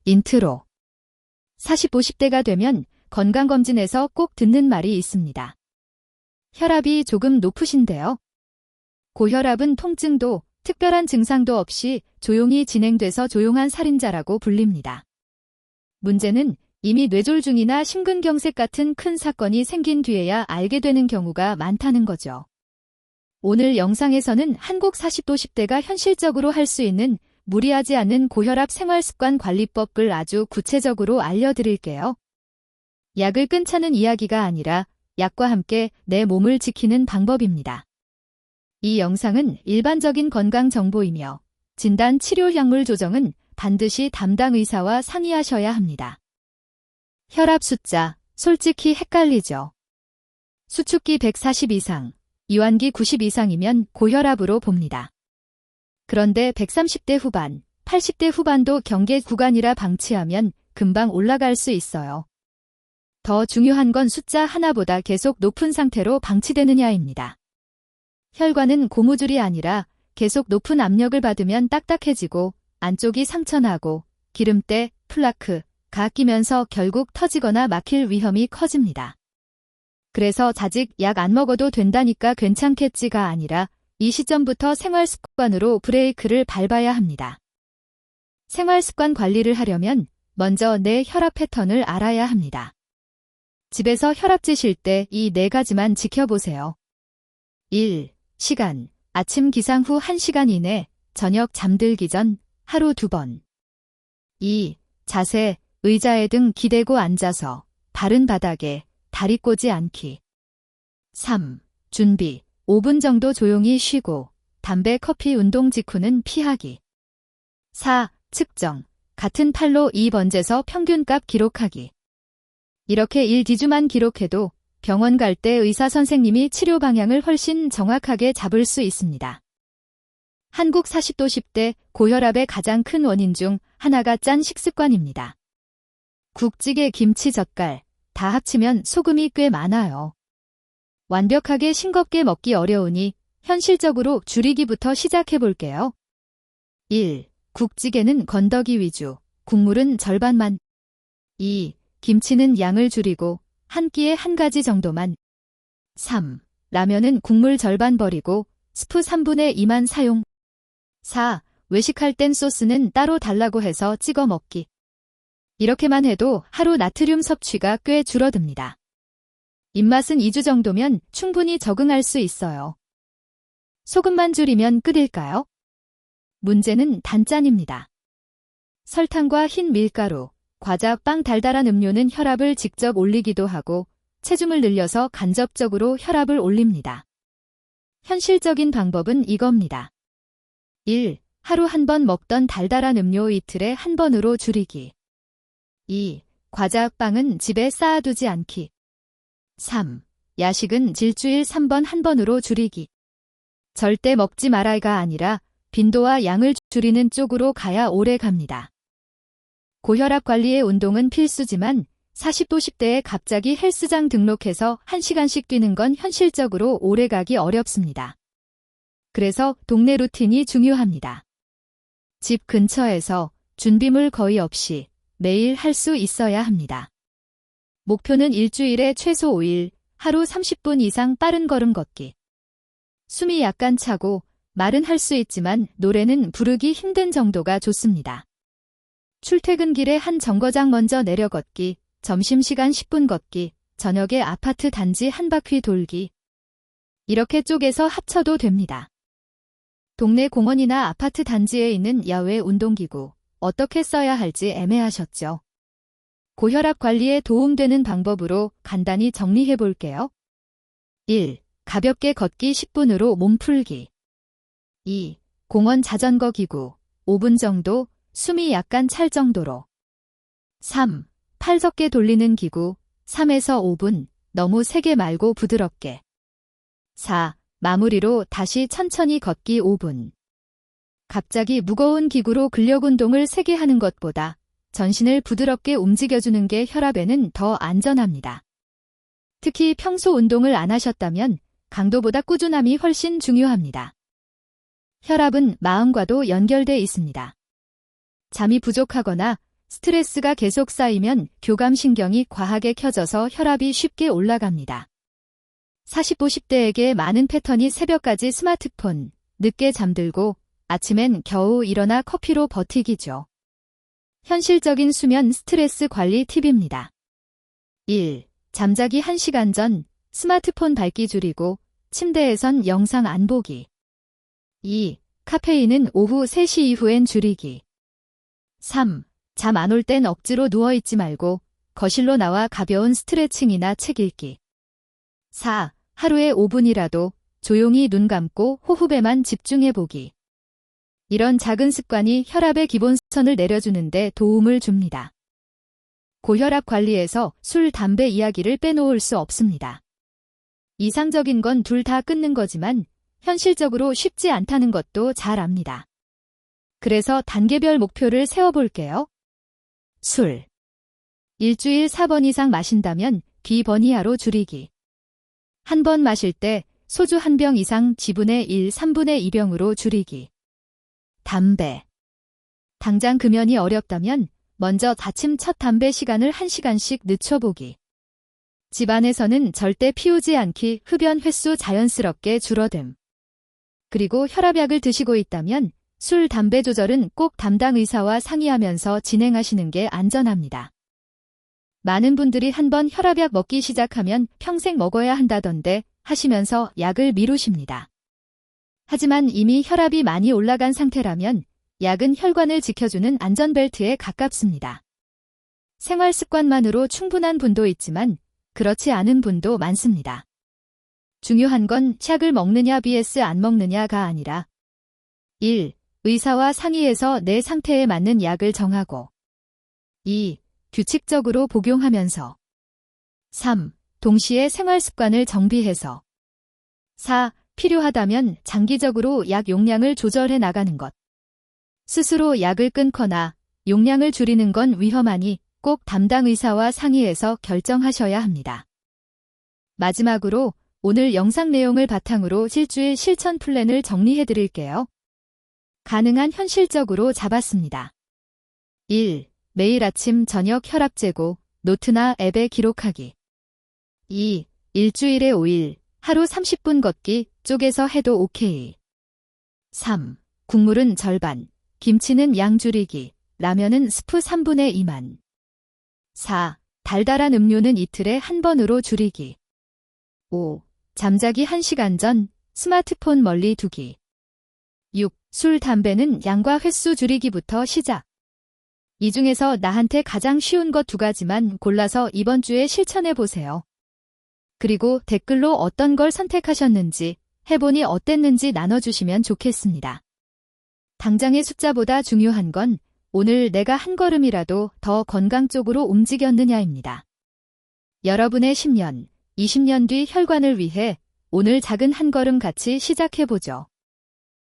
인트로. 40, 50대가 되면 건강검진에서 꼭 듣는 말이 있습니다. 혈압이 조금 높으신데요. 고혈압은 통증도 특별한 증상도 없이 조용히 진행돼서 조용한 살인자라고 불립니다. 문제는 이미 뇌졸중이나 심근경색 같은 큰 사건이 생긴 뒤에야 알게 되는 경우가 많다는 거죠. 오늘 영상에서는 한국 40, 50대가 현실적으로 할 수 있는 무리하지 않은 고혈압 생활습관 관리법을 아주 구체적으로 알려드릴게요. 약을 끊자는 이야기가 아니라 약과 함께 내 몸을 지키는 방법입니다. 이 영상은 일반적인 건강 정보이며 진단 치료 약물 조정은 반드시 담당 의사와 상의하셔야 합니다. 혈압 숫자, 솔직히 헷갈리죠. 수축기 140 이상, 이완기 90 이상이면 고혈압으로 봅니다. 그런데 130대 후반, 80대 후반도 경계 구간이라 방치하면 금방 올라갈 수 있어요. 더 중요한 건 숫자 하나보다 계속 높은 상태로 방치되느냐입니다. 혈관은 고무줄이 아니라 계속 높은 압력을 받으면 딱딱해지고 안쪽이 상처나고 기름때, 플라크가 끼면서 결국 터지거나 막힐 위험이 커집니다. 그래서 자직 약 안 먹어도 된다니까 괜찮겠지가 아니라 이 시점부터 생활습관으로 브레이크를 밟아야 합니다. 생활습관 관리를 하려면 먼저 내 혈압 패턴을 알아야 합니다. 집에서 혈압 재실 때 이 4가지만 지켜보세요. 1. 시간. 아침 기상 후 1시간 이내, 저녁 잠들기 전 하루 2번. 2. 자세. 의자에 등 기대고 앉아서 바른 바닥에 다리 꼬지 않기. 3. 준비. 5분 정도 조용히 쉬고 담배, 커피, 운동 직후는 피하기. 4. 측정. 같은 팔로 2번째서 평균값 기록하기. 이렇게 1-2주만 기록해도 병원 갈 때 의사 선생님이 치료 방향을 훨씬 정확하게 잡을 수 있습니다. 한국 40, 50대 고혈압의 가장 큰 원인 중 하나가 짠 식습관입니다. 국찌개, 김치, 젓갈 다 합치면 소금이 꽤 많아요. 완벽하게 싱겁게 먹기 어려우니 현실적으로 줄이기부터 시작해 볼게요. 1. 국찌개는 건더기 위주, 국물은 절반만. 2. 김치는 양을 줄이고 한 끼에 1가지 정도만. 3. 라면은 국물 절반 버리고 스프 3분의 2만 사용. 4. 외식할 땐 소스는 따로 달라고 해서 찍어 먹기. 이렇게만 해도 하루 나트륨 섭취가 꽤 줄어듭니다. 입맛은 2주 정도면 충분히 적응할 수 있어요. 소금만 줄이면 끝일까요? 문제는 단짠입니다. 설탕과 흰 밀가루, 과자, 빵, 달달한 음료는 혈압을 직접 올리기도 하고 체중을 늘려서 간접적으로 혈압을 올립니다. 현실적인 방법은 이겁니다. 1. 하루 1번 먹던 달달한 음료 이틀에 1번으로 줄이기. 2. 과자, 빵은 집에 쌓아두지 않기. 3. 야식은 일주일 3번 1번으로 줄이기. 절대 먹지 말아가 아니라 빈도와 양을 줄이는 쪽으로 가야 오래 갑니다. 고혈압 관리에 운동은 필수지만 40, 50대에 갑자기 헬스장 등록해서 1시간씩 뛰는 건 현실적으로 오래가기 어렵습니다. 그래서 동네 루틴이 중요합니다. 집 근처에서 준비물 거의 없이 매일 할 수 있어야 합니다. 목표는 일주일에 최소 5일, 하루 30분 이상 빠른 걸음 걷기. 숨이 약간 차고 말은 할 수 있지만 노래는 부르기 힘든 정도가 좋습니다. 출퇴근길에 한 정거장 먼저 내려 걷기, 점심시간 10분 걷기, 저녁에 아파트 단지 한 바퀴 돌기. 이렇게 쪼개서 합쳐도 됩니다. 동네 공원이나 아파트 단지에 있는 야외 운동기구, 어떻게 써야 할지 애매하셨죠? 고혈압 관리에 도움되는 방법으로 간단히 정리해 볼게요. 1. 가볍게 걷기 10분으로 몸풀기. 2. 공원 자전거 기구 5분 정도, 숨이 약간 찰 정도로. 3. 팔 섞게 돌리는 기구 3에서 5분, 너무 세게 말고 부드럽게. 4. 마무리로 다시 천천히 걷기 5분. 갑자기 무거운 기구로 근력 운동을 세게 하는 것보다 전신을 부드럽게 움직여주는 게 혈압에는 더 안전합니다. 특히 평소 운동을 안 하셨다면 강도보다 꾸준함이 훨씬 중요합니다. 혈압은 마음과도 연결돼 있습니다. 잠이 부족하거나 스트레스가 계속 쌓이면 교감신경이 과하게 켜져서 혈압이 쉽게 올라갑니다. 40, 50대에게 많은 패턴이 새벽까지 스마트폰, 늦게 잠들고 아침엔 겨우 일어나 커피로 버티기죠. 현실적인 수면 스트레스 관리 팁입니다. 1. 잠자기 1시간 전 스마트폰 밝기 줄이고 침대에선 영상 안 보기. 2. 카페인은 오후 3시 이후엔 줄이기. 3. 잠 안 올 땐 억지로 누워있지 말고 거실로 나와 가벼운 스트레칭이나 책 읽기. 4. 하루에 5분이라도 조용히 눈 감고 호흡에만 집중해보기. 이런 작은 습관이 혈압의 기본선을 내려주는데 도움을 줍니다. 고혈압 관리에서 술, 담배 이야기를 빼놓을 수 없습니다. 이상적인 건 둘 다 끊는 거지만 현실적으로 쉽지 않다는 것도 잘 압니다. 그래서 단계별 목표를 세워볼게요. 술. 일주일 4번 이상 마신다면 비버니아로 줄이기. 한 번 마실 때 소주 1병 이상 지분의 1, 3분의 2병으로 줄이기. 담배. 당장 금연이 어렵다면 먼저 아침 첫 담배 시간을 1시간씩 늦춰보기. 집안에서는 절대 피우지 않기, 흡연 횟수 자연스럽게 줄어듦. 그리고 혈압약을 드시고 있다면 술, 담배 조절은 꼭 담당 의사와 상의하면서 진행하시는 게 안전합니다. 많은 분들이 한번 혈압약 먹기 시작하면 평생 먹어야 한다던데 하시면서 약을 미루십니다. 하지만 이미 혈압이 많이 올라간 상태라면 약은 혈관을 지켜주는 안전벨트에 가깝습니다. 생활 습관만으로 충분한 분도 있지만 그렇지 않은 분도 많습니다. 중요한 건 약을 먹느냐 vs 안 먹느냐가 아니라 1. 의사와 상의해서 내 상태에 맞는 약을 정하고 2. 규칙적으로 복용하면서 3. 동시에 생활 습관을 정비해서 4. 필요하다면 장기적으로 약 용량을 조절해 나가는 것. 스스로 약을 끊거나 용량을 줄이는 건 위험하니 꼭 담당 의사와 상의해서 결정하셔야 합니다. 마지막으로 오늘 영상 내용을 바탕으로 일주일 실천 플랜을 정리해 드릴게요. 가능한 현실적으로 잡았습니다. 1. 매일 아침 저녁 혈압 재고 노트나 앱에 기록하기. 2. 일주일에 5일 하루 30분 걷기 쪼개서 해도 오케이. 3. 국물은 절반, 김치는 양 줄이기, 라면은 스프 3분의 2만. 4. 달달한 음료는 이틀에 한 번으로 줄이기. 5. 잠자기 1시간 전 스마트폰 멀리 두기. 6. 술, 담배는 양과 횟수 줄이기부터 시작. 이 중에서 나한테 가장 쉬운 것 2가지만 골라서 이번 주에 실천해 보세요. 그리고 댓글로 어떤 걸 선택하셨는지, 해보니 어땠는지 나눠주시면 좋겠습니다. 당장의 숫자보다 중요한 건 오늘 내가 한 걸음이라도 더 건강 쪽으로 움직였느냐입니다. 여러분의 10년, 20년 뒤 혈관을 위해 오늘 작은 한 걸음 같이 시작해보죠.